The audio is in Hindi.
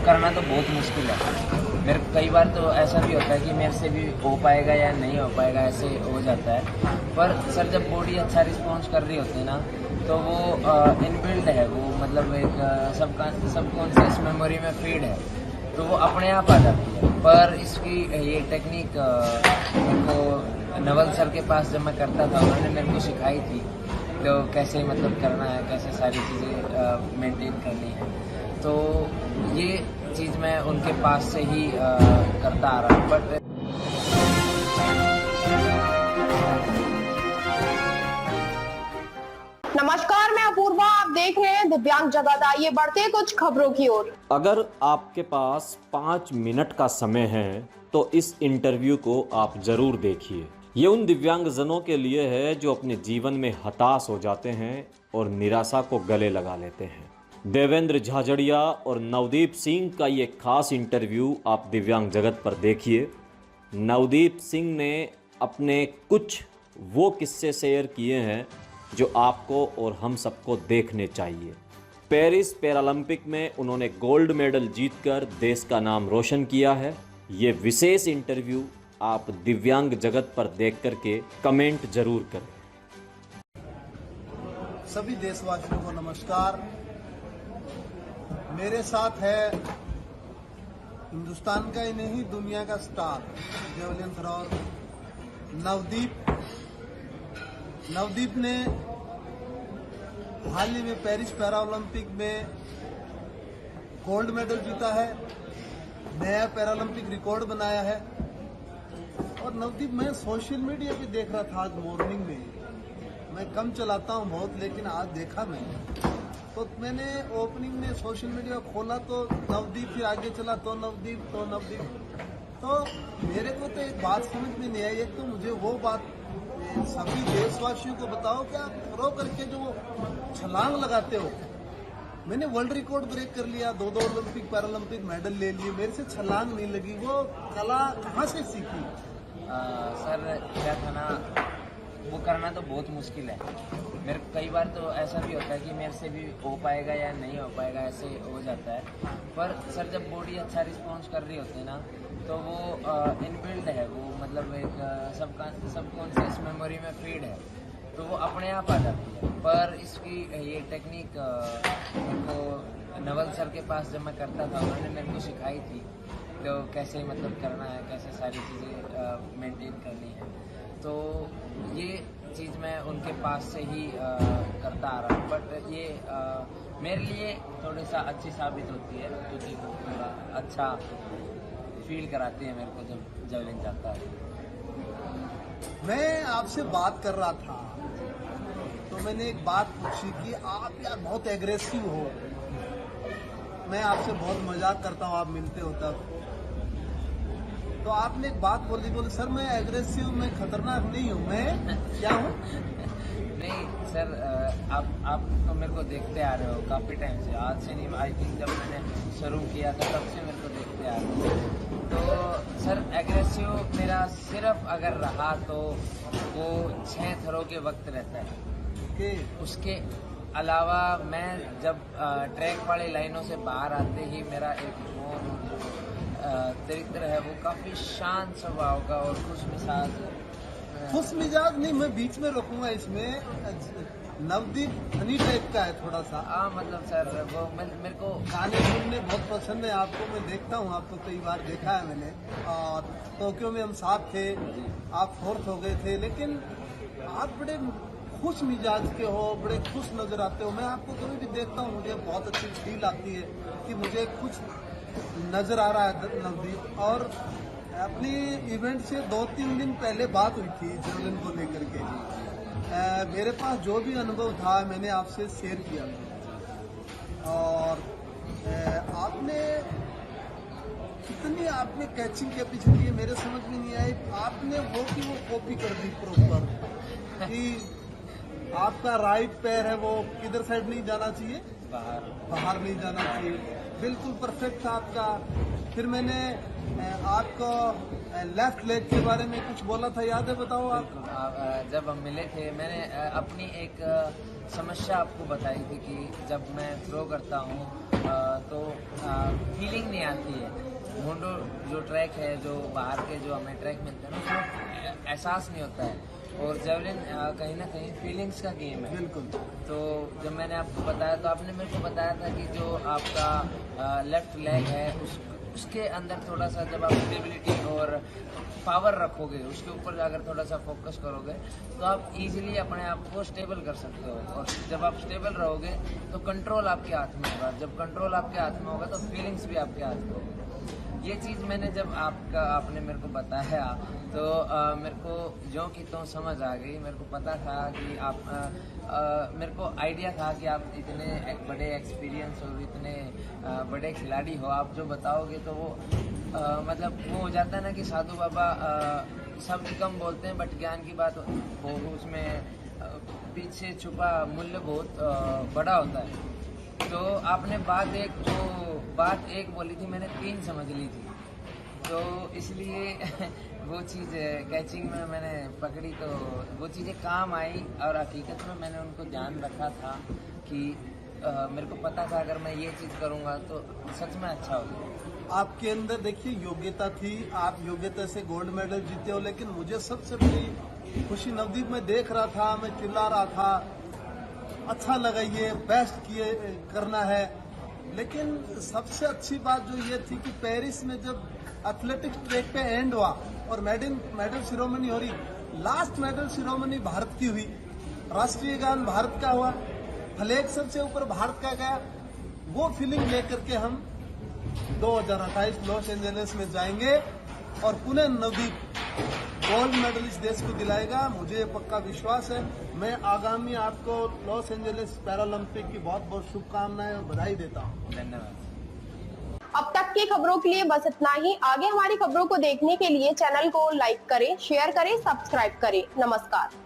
करना तो बहुत मुश्किल है। मेरे कई बार तो ऐसा भी होता है कि मेरे से भी हो पाएगा या नहीं हो पाएगा, ऐसे हो जाता है। पर सर जब बॉडी अच्छा रिस्पॉन्स कर रही होती है ना, तो वो इनबिल्ड है, वो मतलब एक सबकॉन्शियस मेमोरी में फीड है, तो वो अपने आप आ जाती है। पर इसकी ये टेक्निक मेरे को नवल सर के पास जब मैं करता था, उन्होंने मेरे को सिखाई थी तो कैसे मतलब करना है, कैसे सारी चीज़ें मेंटेन करनी है। तो ये चीज़ मैं उनके पास से ही करता आ रहा हूँ। बट नमस्कार, मैं अपूर्वा। आप देख रहे हैं दिव्यांग जगत। आइए बढ़ते हैं कुछ खबरों की ओर। अगर आपके पास 5 मिनट का समय है तो इस इंटरव्यू को आप जरूर देखिए। ये उन दिव्यांगजनों के लिए है जो अपने जीवन में हताश हो जाते हैं और निराशा को गले लगा लेते हैं। देवेंद्र झाझड़िया और नवदीप सिंह का ये खास इंटरव्यू आप दिव्यांग जगत पर देखिए। नवदीप सिंह ने अपने कुछ वो किस्से शेयर किए हैं जो आपको और हम सबको देखने चाहिए। पेरिस पैरालंपिक में उन्होंने गोल्ड मेडल जीतकर देश का नाम रोशन किया है। ये विशेष इंटरव्यू आप दिव्यांग जगत पर देख करके कमेंट जरूर करें। सभी देशवासियों को नमस्कार। मेरे साथ है हिंदुस्तान का ही नहीं, दुनिया का star javelin thrower Navdeep. Navdeep ने हाल ही में पेरिस पैरालंपिक में गोल्ड मेडल जीता है, नया पैरालंपिक रिकॉर्ड बनाया है। और नवदीप, मैं सोशल मीडिया पे देख रहा था आज मॉर्निंग में। मैं कम चलाता हूं बहुत, लेकिन आज देखा मैंने, तो मैंने ओपनिंग में सोशल मीडिया खोला तो नवदीप, फिर आगे चला तो नवदीप, तो नवदीप। तो मेरे को तो एक बात समझ में नहीं आई। एक तो मुझे वो बात सभी देशवासियों को बताओ कि आप थ्रो करके जो छलांग लगाते हो, मैंने वर्ल्ड रिकॉर्ड ब्रेक कर लिया, दो ओलंपिक पैरालंपिक मेडल ले लिए, मेरे से छलांग नहीं लगी। वो कला कहाँ से सीखी? सर क्या था ना, वो करना तो बहुत मुश्किल है। मेरे कई बार तो ऐसा भी होता है कि मेरे से भी हो पाएगा या नहीं हो पाएगा, ऐसे हो जाता है। पर सर जब बॉडी अच्छा रिस्पॉन्स कर रही होती है ना, तो वो इनबिल्ड है, वो मतलब एक सबकॉन्शियस मेमोरी में फीड है, तो वो अपने आप आ जाती है। पर इसकी ये टेक्निक मेरे को नवल सर के पास जब मैं करता था, उन्होंने मेरे को सिखाई थी तो कैसे मतलब करना है, कैसे सारी चीज़ें मेंटेन करनी है। तो ये चीज़ मैं उनके पास से ही करता आ रहा हूँ। बट ये मेरे लिए थोड़ी सा अच्छी साबित होती है, क्योंकि वो थोड़ा अच्छा फील कराती है मेरे को जब जेवलिन जाता है। मैं आपसे बात कर रहा था तो मैंने एक बात पूछी कि आप यार बहुत एग्रेसिव हो। मैं आपसे बहुत मजाक करता हूँ, आप मिलते हो तब, तो आपने एक बात बोली, सर मैं एग्रेसिव, मैं खतरनाक नहीं हूँ, मैं क्या हूँ? नहीं सर, आप तो मेरे को देखते आ रहे हो काफ़ी टाइम से, आज से नहीं, आई थिंक जब मैंने शुरू किया था तब से मेरे को देखते आ रहे हो। तो सर एग्रेसिव मेरा सिर्फ अगर रहा तो वो 6 थ्रो के वक्त रहता है। उसके अलावा मैं जब ट्रैक वाली लाइनों से बाहर आते ही मेरा एक चरित्र है, वो काफ़ी शांत स्वभाव का और खुश मिजाज नहीं, मैं बीच में रोकूंगा इसमें। नवदीप फनी टाइप का है थोड़ा सा। मतलब सर वो मेरे को गाने सुनने बहुत पसंद है आपको, मैं देखता हूँ आपको, कई बार देखा है मैंने। और टोक्यो में हम साथ थे, आप फोर्थ हो गए थे, लेकिन आप बड़े खुश मिजाज के हो, बड़े खुश नजर आते हो। मैं आपको कभी भी देखता हूँ, मुझे बहुत अच्छी फील आती है कि मुझे खुश नजर आ रहा है नवदीप। और अपनी इवेंट से 2-3 दिन पहले बात हुई थी जेवलिन को लेकर के। मेरे पास जो भी अनुभव था मैंने आपसे शेयर किया था। और आपने कितनी आपने कैचिंग कैपेसिटी है मेरे समझ में नहीं आई। आपने वो की वो कॉपी कर दी प्रॉपर, कि आपका राइट पैर है वो किधर साइड नहीं जाना चाहिए, बाहर नहीं जाना चाहिए, बिल्कुल परफेक्ट था आपका। फिर मैंने आपको लेफ्ट लेग के बारे में कुछ बोला था, याद है? बताओ आप। जब हम मिले थे, मैंने अपनी एक समस्या आपको बताई थी कि जब मैं थ्रो करता हूँ तो फीलिंग नहीं आती है। मुंडो जो ट्रैक है, जो बाहर के जो हमें ट्रैक मिलते हैं ना, उसमें एहसास नहीं होता है। और जेवलिन कहीं ना कहीं फीलिंग्स का गेम है। बिल्कुल। तो जब मैंने आपको बताया तो आपने मेरे को बताया था कि जो आपका लेफ्ट लेग है उसके अंदर थोड़ा सा जब आप स्टेबिलिटी और पावर रखोगे, उसके ऊपर अगर थोड़ा सा फोकस करोगे तो आप इजीली अपने आप को स्टेबल कर सकते हो। और जब आप स्टेबल रहोगे तो कंट्रोल आपके हाथ में होगा। जब कंट्रोल आपके हाथ में होगा तो फीलिंग्स भी आपके हाथ में होगी। ये चीज़ मैंने जब आपने मेरे को बताया तो मेरे को जो कि तो समझ आ गई। मेरे को पता था कि आप मेरे को आइडिया था कि आप इतने बड़े एक्सपीरियंस और इतने बड़े खिलाड़ी हो। आप जो बताओगे तो वो मतलब वो हो जाता है ना कि साधु बाबा शब्द कम बोलते हैं बट ज्ञान की बात वो उसमें पीछे छुपा मूल्य बहुत बड़ा होता है। तो आपने बात एक बोली थी, मैंने 3 समझ ली थी। तो इसलिए वो चीज़ कैचिंग में मैंने पकड़ी तो वो चीज़ें काम आई और हकीकत में मैंने उनको ध्यान रखा था कि मेरे को पता था अगर मैं ये चीज़ करूँगा तो सच में अच्छा होगा। आपके अंदर देखिए योग्यता थी, आप योग्यता से गोल्ड मेडल जीते हो, लेकिन मुझे सबसे बड़ी खुशी नवदीप में देख रहा था, मैं चिल्ला रहा था, अच्छा लगा, ये बेस्ट किए करना है। लेकिन सबसे अच्छी बात जो ये थी कि पेरिस में जब एथलेटिक्स ट्रैक पे एंड हुआ और मेडल सिरोमनी हो रही, लास्ट मेडल सिरोमनी भारत की हुई, राष्ट्रीय गान भारत का हुआ, फ्लैग सबसे ऊपर भारत का गया। वो फीलिंग लेकर के हम 2028 लॉस एंजलिस में जाएंगे और पुनः नवदीप गोल्ड मेडल इस देश को दिलाएगा। मुझे पक्का विश्वास है। मैं आगामी आपको लॉस एंजलिस पैरालंपिक की बहुत बहुत शुभकामनाएं और बधाई देता हूं। धन्यवाद। अब तक की खबरों के लिए बस इतना ही। आगे हमारी खबरों को देखने के लिए चैनल को लाइक करें, शेयर करें, सब्सक्राइब करें। नमस्कार।